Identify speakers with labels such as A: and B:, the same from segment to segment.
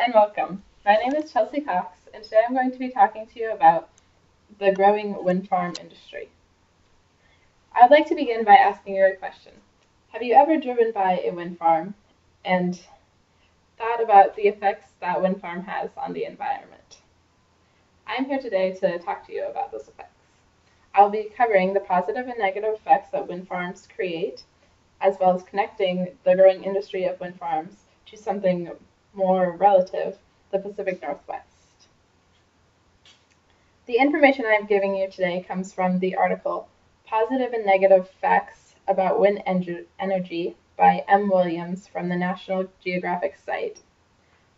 A: and welcome. My name is Chelsea Cox, and today I'm going to be talking to you about the growing wind farm industry. I'd like to begin by asking you a question. Have you ever driven by a wind farm and thought about the effects that wind farm has on the environment? I'm here today to talk to you about those effects. I'll be covering the positive and negative effects that wind farms create, as well as connecting the growing industry of wind farms to something more relative, the Pacific Northwest. The information I'm giving you today comes from the article Positive and Negative Facts About Wind Energy by M. Williams from the National Geographic site,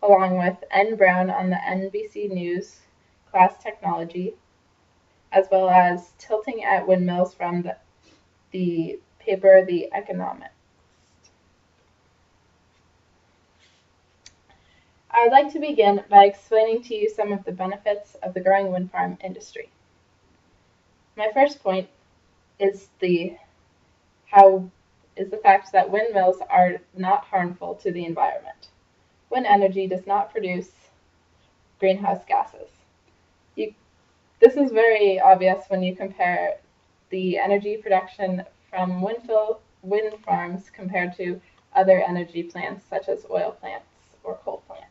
A: along with N. Brown on the NBC News class Technology, as well as Tilting at Windmills from the paper The Economist. I would like to begin by explaining to you some of the benefits of the growing wind farm industry. My first point is the fact that windmills are not harmful to the environment. Wind energy does not produce greenhouse gases. This is very obvious when you compare the energy production from wind farms compared to other energy plants such as oil plants or coal plants.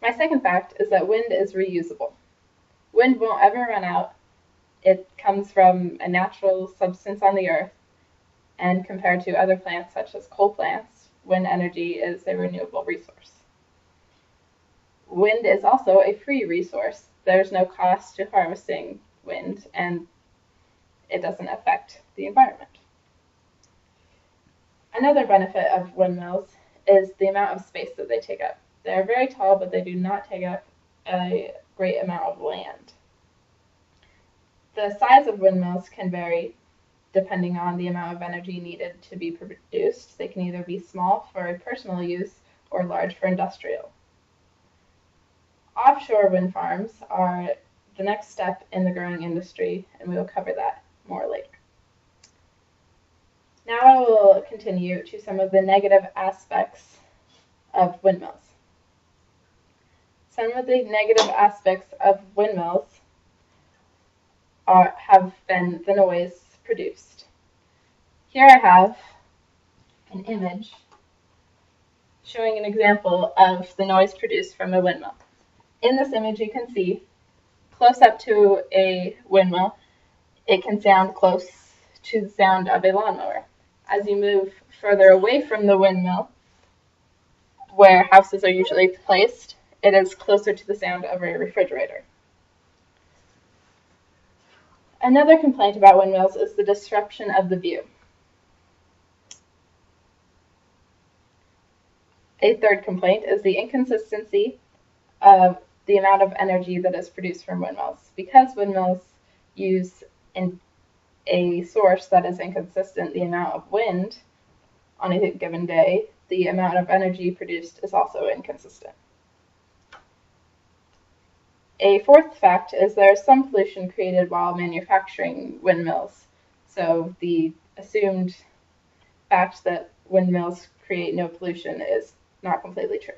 A: My second fact is that wind is reusable. Wind won't ever run out. It comes from a natural substance on the earth, and compared to other plants such as coal plants, wind energy is a renewable resource. Wind is also a free resource. There's no cost to harvesting wind, and it doesn't affect the environment. Another benefit of windmills is the amount of space that they take up. They're very tall, but they do not take up a great amount of land. The size of windmills can vary depending on the amount of energy needed to be produced. They can either be small for personal use or large for industrial. Offshore wind farms are the next step in the growing industry, and we will cover that more later. Now I will continue to some of the negative aspects of windmills. Some of the negative aspects of windmills have been the noise produced. Here I have an image showing an example of the noise produced from a windmill. In this image you can see, close up to a windmill, it can sound close to the sound of a lawnmower. As you move further away from the windmill, where houses are usually placed, it is closer to the sound of a refrigerator. Another complaint about windmills is the disruption of the view. A third complaint is the inconsistency of the amount of energy that is produced from windmills. Because windmills use a source that is inconsistent, the amount of wind on a given day, the amount of energy produced is also inconsistent. A fourth fact is there is some pollution created while manufacturing windmills. So the assumed fact that windmills create no pollution is not completely true.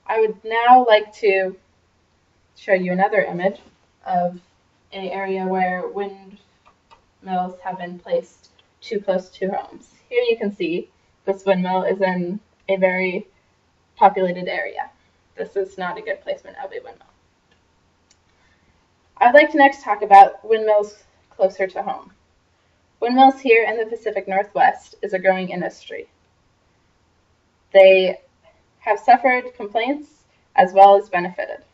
A: I would now like to show you another image of an area where windmills have been placed too close to homes. Here you can see this windmill is in a very populated area. This is not a good placement of a windmill. I'd like to next talk about windmills closer to home. Windmills here in the Pacific Northwest is a growing industry. They have suffered complaints as well as benefited.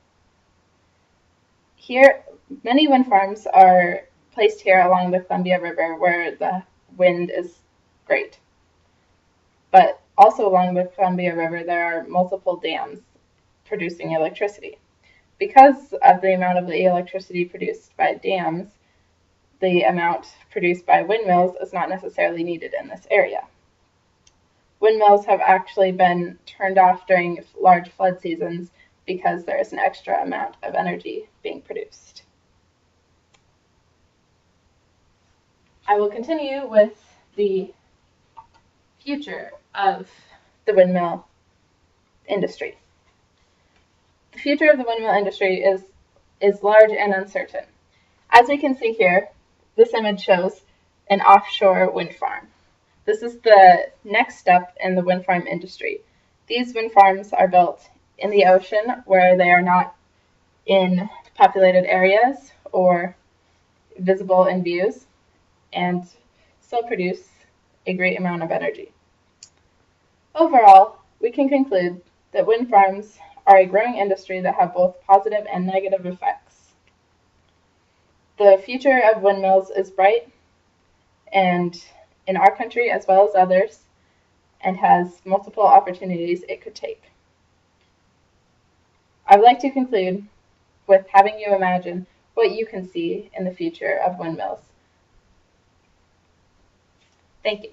A: Here, many wind farms are placed here along the Columbia River where the wind is great. But also along the Columbia River, there are multiple dams producing electricity. Because of the amount of the electricity produced by dams, the amount produced by windmills is not necessarily needed in this area. Windmills have actually been turned off during large flood seasons because there is an extra amount of energy being produced. I will continue with the future of the windmill industry. The future of the windmill industry is large and uncertain. As we can see here, this image shows an offshore wind farm. This is the next step in the wind farm industry. These wind farms are built in the ocean where they are not in populated areas or visible in views and still produce a great amount of energy. Overall, we can conclude that wind farms are a growing industry that have both positive and negative effects. The future of windmills is bright, and in our country as well as others, and has multiple opportunities it could take. I would like to conclude with having you imagine what you can see in the future of windmills. Thank you.